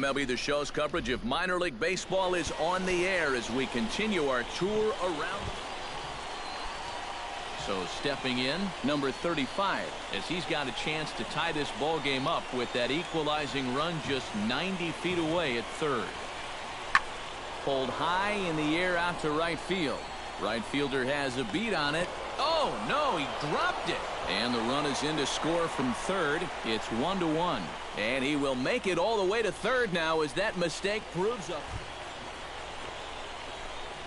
MLB The Show's coverage of minor league baseball is on the air as we continue our tour around. So stepping in, number 35, as he's got a chance to tie this ball game up with that equalizing run just 90 feet away at third. Pulled high in the air out to right field. Right fielder has a beat on it. Oh, no, he dropped it. And the run is in to score from third. It's 1-1. And he will make it all the way to third now as that mistake proves up.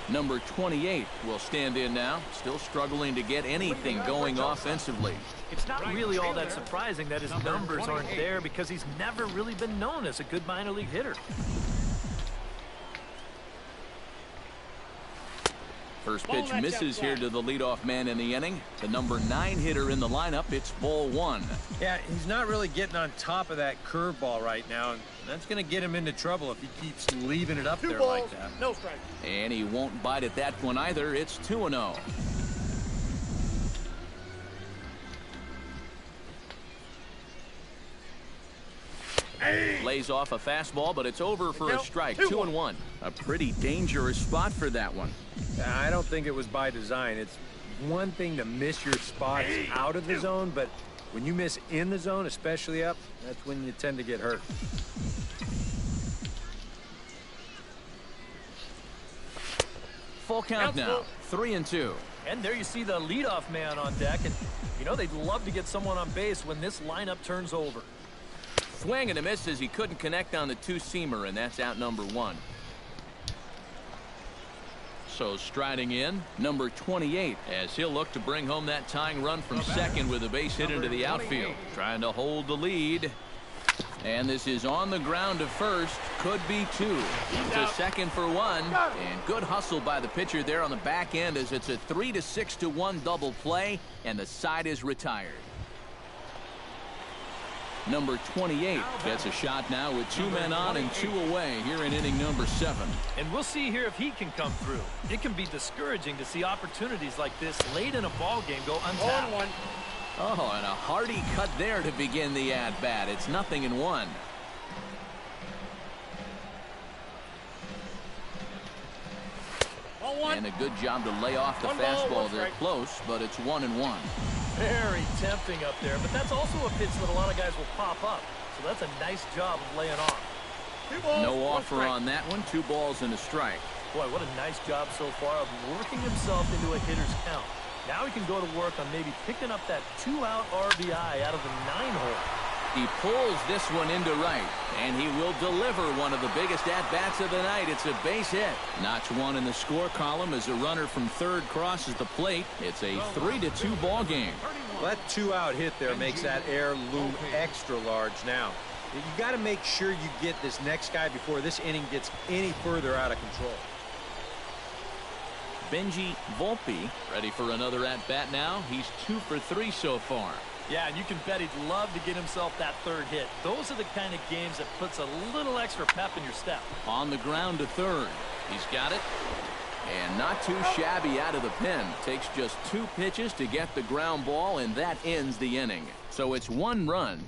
Number 28 will stand in now, still struggling to get anything going offensively. It's not really all that surprising that his numbers aren't there because he's never really been known as a good minor league hitter. First pitch misses here to the leadoff man in the inning. The number 9 hitter in the lineup. It's ball 1. Yeah, he's not really getting on top of that curveball right now, and that's going to get him into trouble if he keeps leaving it up there like that. No strike. And he won't bite at that one either. It's 2-0. Lays off a fastball, but it's over for a strike. 2-1. A pretty dangerous spot for that one. I don't think it was by design. It's one thing to miss your spots out of the zone, but when you miss in the zone, especially up, that's when you tend to get hurt. Full count now. 3-2. And there you see the leadoff man on deck, and you know they'd love to get someone on base when this lineup turns over. Swing and a miss as he couldn't connect on the two-seamer, and that's out number 1. So striding in, number 28, as he'll look to bring home that tying run from second with a base hit into the outfield. Trying to hold the lead. And this is on the ground to first. Could be 2. To second for 1. And good hustle by the pitcher there on the back end as it's a 3-6-1 double play, and the side is retired. Number 28 gets a shot now with 2 men on and 2 away here in inning number 7. And we'll see here if he can come through. It can be discouraging to see opportunities like this late in a ball game go untapped. Oh, and a hearty cut there to begin the at-bat. It's 0-1. And a good job to lay off the fastball there close, but it's 1-1. Very tempting up there, but that's also a pitch that a lot of guys will pop up. So that's a nice job of laying off. No offer on that one. 2 balls and a strike. Boy, what a nice job so far of working himself into a hitter's count. Now he can go to work on maybe picking up that 2-out RBI out of the 9-hole. He pulls this one into right, and he will deliver one of the biggest at-bats of the night. It's a base hit. Notch 1 in the score column as a runner from third crosses the plate. It's a 3-2 ball game. Well, that 2-out hit there makes that air loom extra large now. You got to make sure you get this next guy before this inning gets any further out of control. Benji Volpe ready for another at-bat now. He's 2 for 3 so far. Yeah, and you can bet he'd love to get himself that third hit. Those are the kind of games that puts a little extra pep in your step. On the ground to third. He's got it. And not too shabby out of the pen. Takes just 2 pitches to get the ground ball, and that ends the inning. So it's 1 run.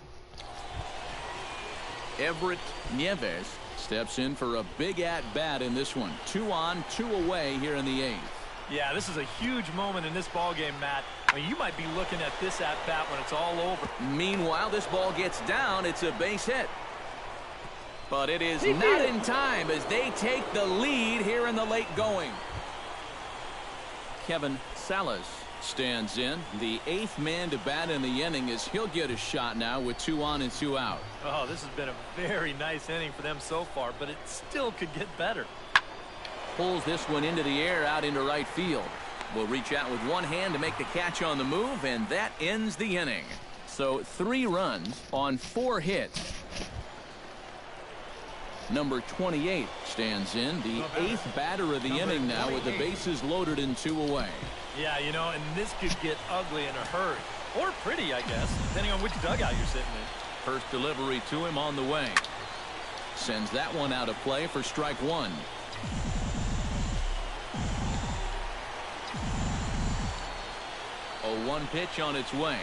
Everett Nieves steps in for a big at-bat in this one. 2 on, 2 away here in the 8th. Yeah, this is a huge moment in this ball game, Matt. I mean, you might be looking at this at-bat when it's all over. Meanwhile, this ball gets down. It's a base hit. But it is not in time as they take the lead here in the late going. Kevin Salas stands in. The 8th man to bat in the inning as he'll get a shot now with 2 on and 2 out. Oh, this has been a very nice inning for them so far, but it still could get better. Pulls this one into the air out into right field. Will reach out with one hand to make the catch on the move, and that ends the inning. So 3 runs on 4 hits. Number 28 stands in, the 8th batter of the inning now with the bases loaded and 2 away. Yeah, you know, and this could get ugly in a hurry. Or pretty, I guess, depending on which dugout you're sitting in. First delivery to him on the way. Sends that one out of play for strike 1. A 1 pitch on its way.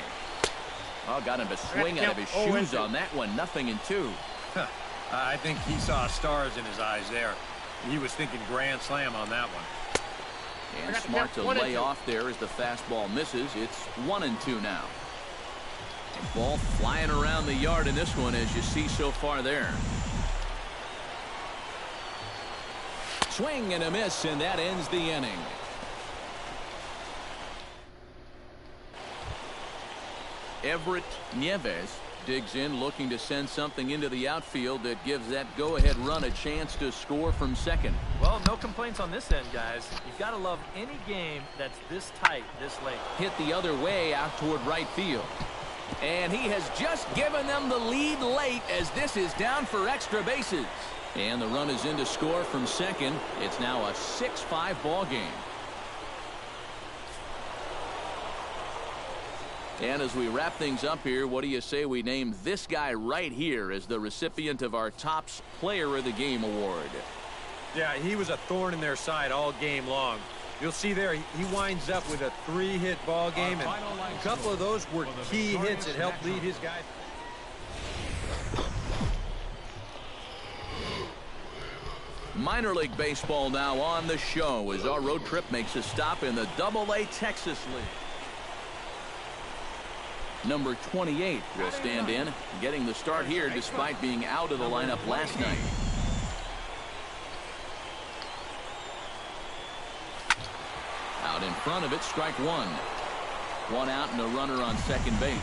Oh, got him to swing out of his shoes on that one. 0-2. I think he saw stars in his eyes there. He was thinking grand slam on that one. And smart to lay off there as the fastball misses. It's 1-2 now. The ball flying around the yard in this one, as you see so far there. Swing and a miss, and that ends the inning. Everett Nieves digs in, looking to send something into the outfield that gives that go-ahead run a chance to score from second. Well, no complaints on this end, guys. You've got to love any game that's this tight, this late. Hit the other way out toward right field. And he has just given them the lead late as this is down for extra bases. And the run is in to score from second. It's now a 6-5 ball game. And as we wrap things up here, what do you say we name this guy right here as the recipient of our Topps Player of the Game award? Yeah, he was a thorn in their side all game long. You'll see there, he winds up with a 3-hit ball game, and a couple of those were key hits that helped lead his guy. Minor League Baseball now on the show as our road trip makes a stop in the AA Texas League. Number 28 will stand in, getting the start here despite being out of the lineup last night. Out in front of it, strike one. One out and a runner on second base.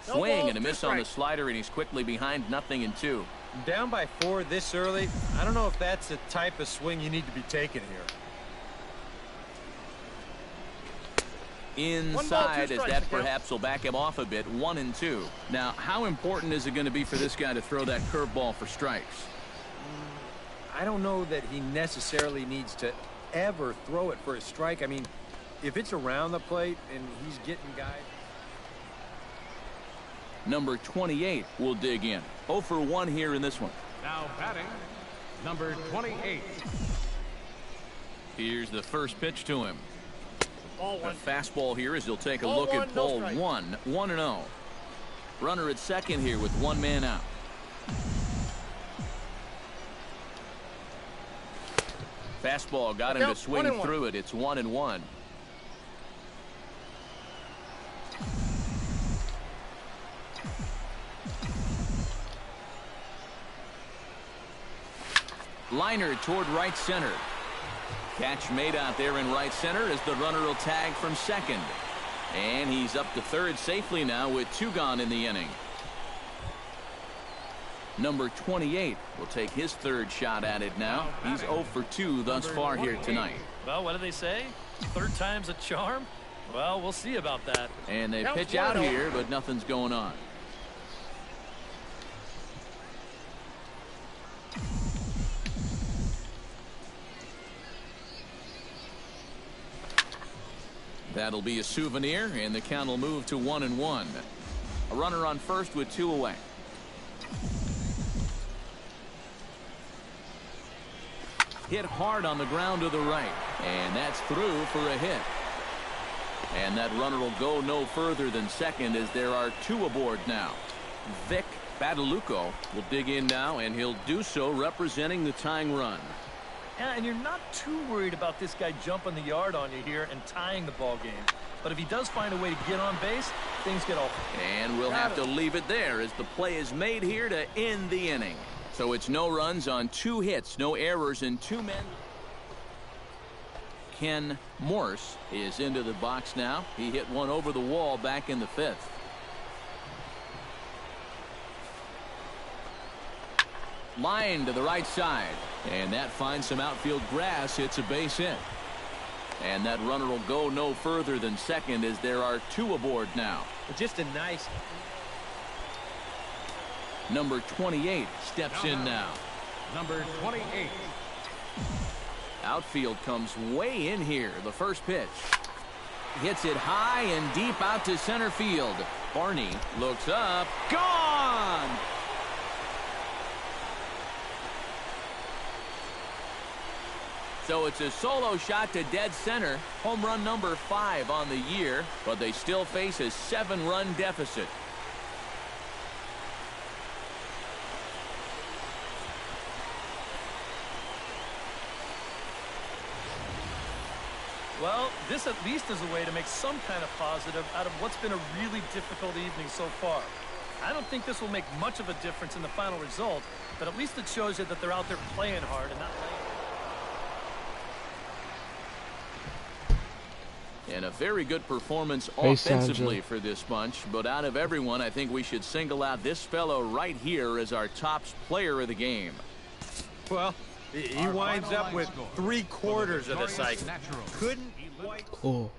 Swing and a miss on the slider, and he's quickly behind 0-2. Down by 4 this early, I don't know if that's the type of swing you need to be taking here. Inside, as that perhaps will back him off a bit. 1-2. Now, how important is it going to be for this guy to throw that curveball for strikes? I don't know that he necessarily needs to ever throw it for a strike. I mean, if it's around the plate and he's getting guys. Number 28 will dig in. 0 for 1 here in this one. Now batting, number 28. Here's the first pitch to him. A fastball here as he'll take a look at ball 1. 1-0. Runner at second here with one man out. Fastball got him to swing through it. It's 1-1. Liner toward right center. Catch made out there in right center as the runner will tag from second. And he's up to third safely now with 2 gone in the inning. Number 28 will take his third shot at it now. He's 0 for 2 thus far here tonight. Well, what do they say? Third time's a charm? Well, we'll see about that. And they pitch out here, but nothing's going on. That'll be a souvenir, and the count will move to 1-1. A runner on first with 2 away. Hit hard on the ground to the right, and that's through for a hit. And that runner will go no further than second as there are 2 aboard now. Vic Badalucco will dig in now, and he'll do so representing the tying run. Yeah, and you're not too worried about this guy jumping the yard on you here and tying the ball game. But if he does find a way to get on base, things get off. And we'll have to leave it there as the play is made here to end the inning. So it's no runs on 2 hits, no errors, and 2 men. Ken Morse is into the box now. He hit one over the wall back in the 5th. Line to the right side, and that finds some outfield grass. Hits a base hit, and that runner will go no further than second as there are 2 aboard now. Just a nice. Number 28 steps in now. Number 28. Outfield comes way in here. The first pitch hits it high and deep out to center field. Barney looks up, gone. So it's a solo shot to dead center. Home run number 5 on the year, but they still face a 7-run deficit. Well, this at least is a way to make some kind of positive out of what's been a really difficult evening so far. I don't think this will make much of a difference in the final result, but at least it shows you that they're out there playing hard and not laying. And a very good performance offensively for this bunch, but out of everyone, I think we should single out this fellow right here as our top player of the game. Well, he winds up with 3/4 of the cycle. Couldn't quite. Cool.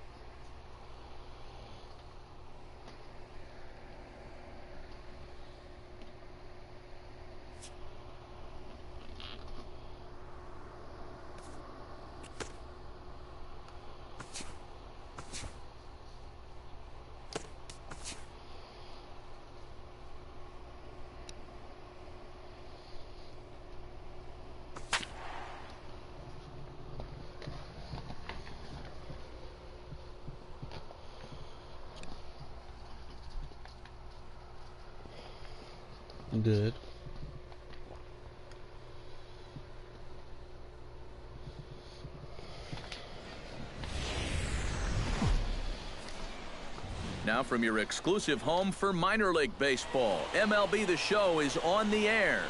Good. Now from your exclusive home for minor league baseball, MLB The Show is on the air.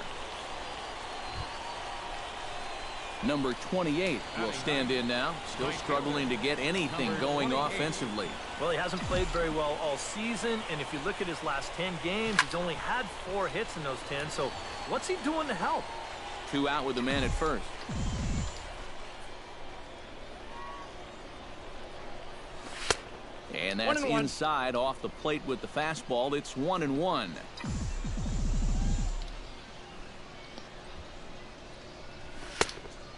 Number 28 will stand in now, still struggling to get anything going offensively. Well, he hasn't played very well all season, and if you look at his last 10 games, he's only had 4 hits in those 10, so what's he doing to help? 2 out with the man at first. And that's inside off the plate with the fastball. It's 1-1.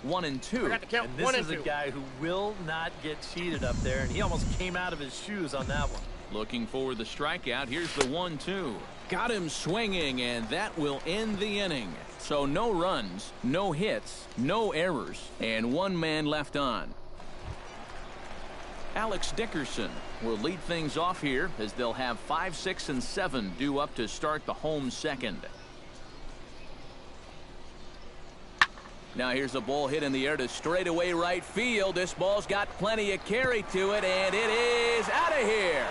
One and two. And this is a guy who will not get cheated up there, and he almost came out of his shoes on that one. Looking for the strikeout. Here's the 1-2. Got him swinging, and that will end the inning. So no runs, no hits, no errors, and 1 man left on. Alex Dickerson will lead things off here as they'll have 5, 6, and 7 due up to start the home second. Now here's a ball hit in the air to straightaway right field. This ball's got plenty of carry to it, and it is out of here.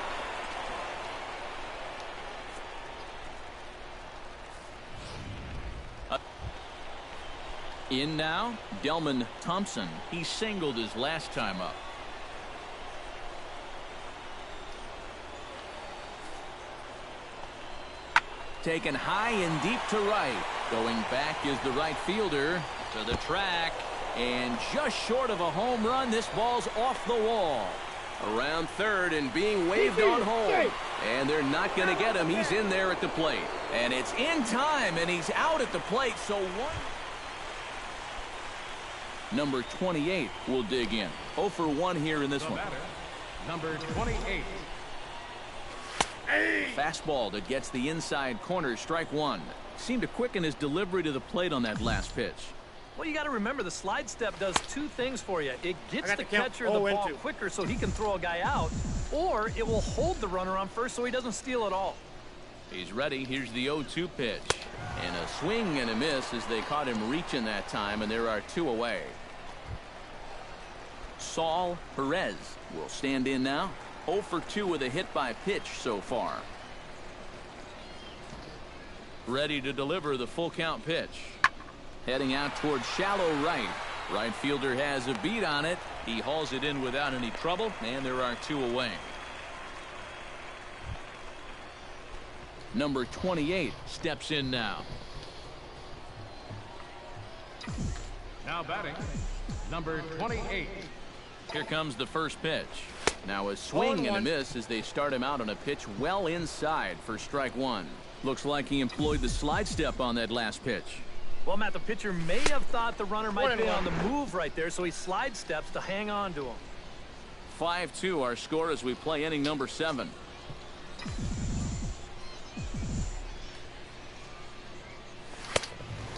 In now, Delman Thompson. He singled his last time up. Taken high and deep to right. Going back is the right fielder to the track. And just short of a home run, this ball's off the wall. Around third and being waved on home. And they're not going to get him. He's in there at the plate. And it's in time, and he's out at the plate. So number 28 will dig in. 0 for 1 here in this one. Number 28. Fastball that gets the inside corner, strike 1. Seemed to quicken his delivery to the plate on that last pitch. Well, you got to remember the slide step does 2 things for you. It gets the catcher the ball quicker so he can throw a guy out, or it will hold the runner on first so he doesn't steal at all. He's ready. Here's the 0-2 pitch. And a swing and a miss as they caught him reaching that time, and there are 2 away. Saul Perez will stand in now. 0 for 2 with a hit by pitch so far. Ready to deliver the full count pitch. Heading out towards shallow right. Right fielder has a beat on it. He hauls it in without any trouble, and there are 2 away. Number 28 steps in now. Now batting, number 28. Here comes the first pitch. Now a swing and a miss as they start him out on a pitch well inside for strike 1. Looks like he employed the slide step on that last pitch. Well, Matt, the pitcher may have thought the runner might be on the move right there, so he slide steps to hang on to him. 5-2 our score as we play inning number 7.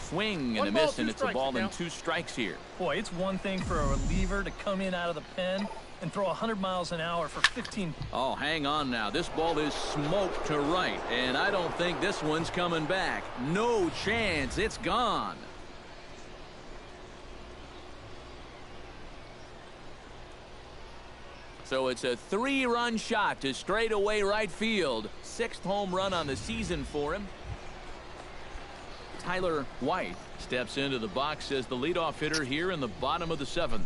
swing and a miss, and it's a ball and 2 strikes here. Boy, it's one thing for a reliever to come in out of the pen and throw 100 miles an hour for 15. Oh, hang on now. This ball is smoked to right, and I don't think this one's coming back. No chance. It's gone. So it's a 3-run shot to straightaway right field. 6th home run on the season for him. Tyler White steps into the box as the leadoff hitter here in the bottom of the 7th.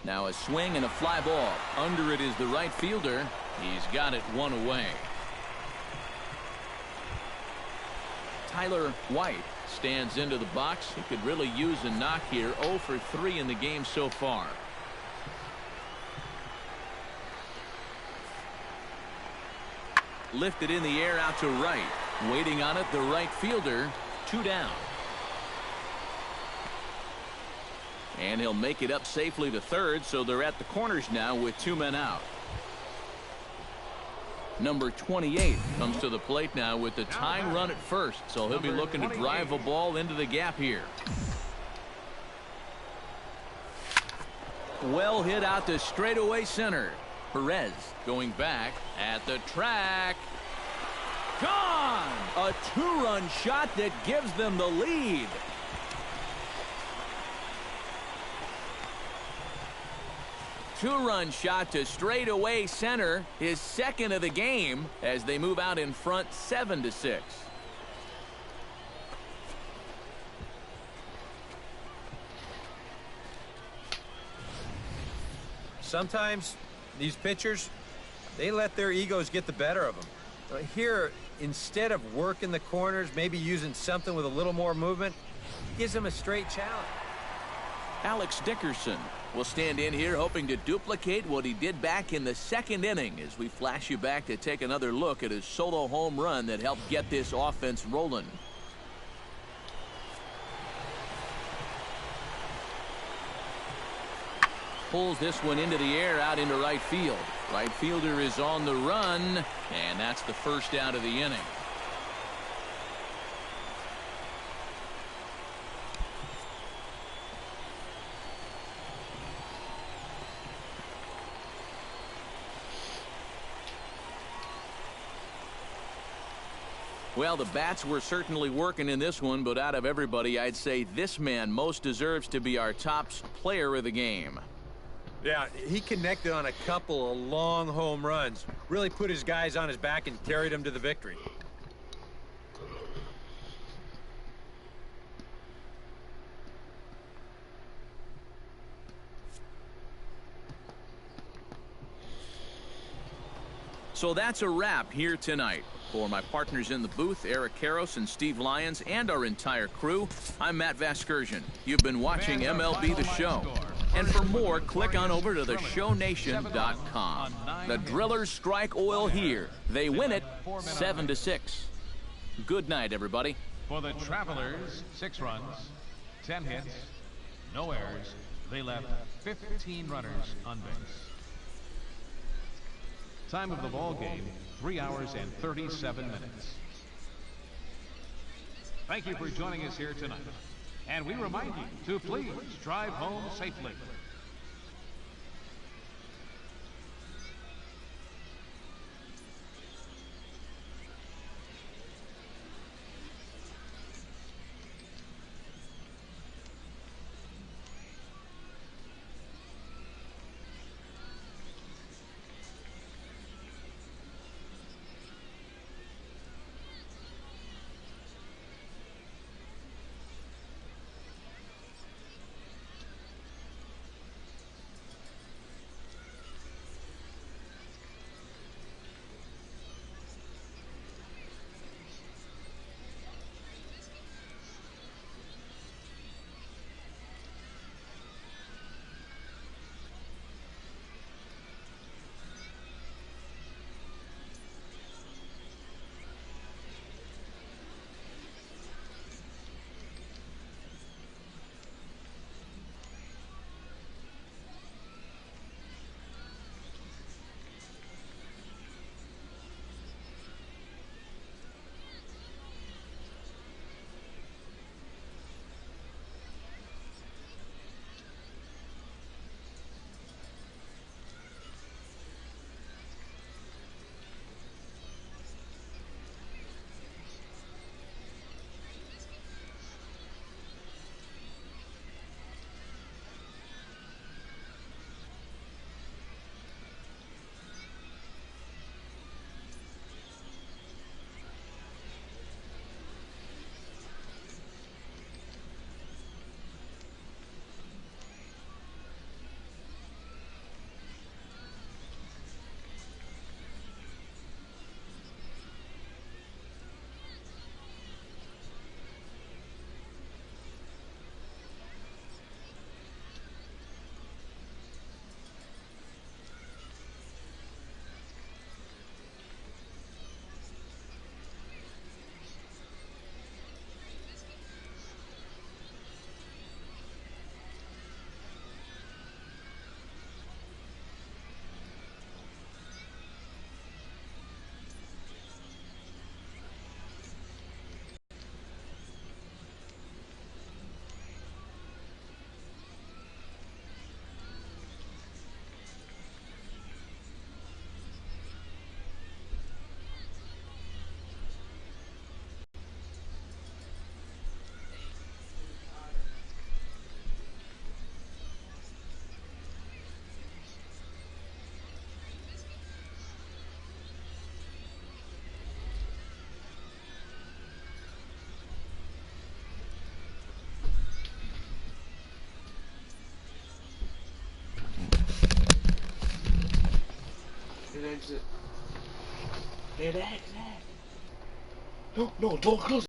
Now a swing and a fly ball. Under it is the right fielder. He's got it 1 away. Tyler White stands into the box. He could really use a knock here. 0 for 3 in the game so far. Lifted in the air out to right. Waiting on it, the right fielder. 2 down. And he'll make it up safely to third, so they're at the corners now with 2 men out. Number 28 comes to the plate now with the tying run at first, so he'll be looking to drive a ball into the gap here. Well hit out to straightaway center. Perez going back at the track. Gone! A 2-run shot that gives them the lead. Two-run shot to straightaway center, his 2nd of the game, as they move out in front 7-6. Sometimes these pitchers, they let their egos get the better of them. Here, instead of working the corners, maybe using something with a little more movement, gives them a straight challenge. Alex Dickerson will stand in here hoping to duplicate what he did back in the 2nd inning as we flash you back to take another look at his solo home run that helped get this offense rolling. Pulls this one into the air out into right field. Right fielder is on the run, and that's the first out of the inning. Well, the bats were certainly working in this one, but out of everybody, I'd say this man most deserves to be our top player of the game. Yeah, he connected on a couple of long home runs. Really put his guys on his back and carried them to the victory. So that's a wrap here tonight. For my partners in the booth, Eric Karros and Steve Lyons, and our entire crew, I'm Matt Vasgersian. You've been watching MLB The Show. And for more, click on over to theshownation.com. The Drillers strike oil here. They win it 7-6. Good night, everybody. For the Travelers, 6 runs, 10 hits, no errors. They left 15 runners on base. Time of the ball game, 3 hours and 37 minutes. Thank you for joining us here tonight. And we remind you to please drive home safely. exit. There, that. No, don't close.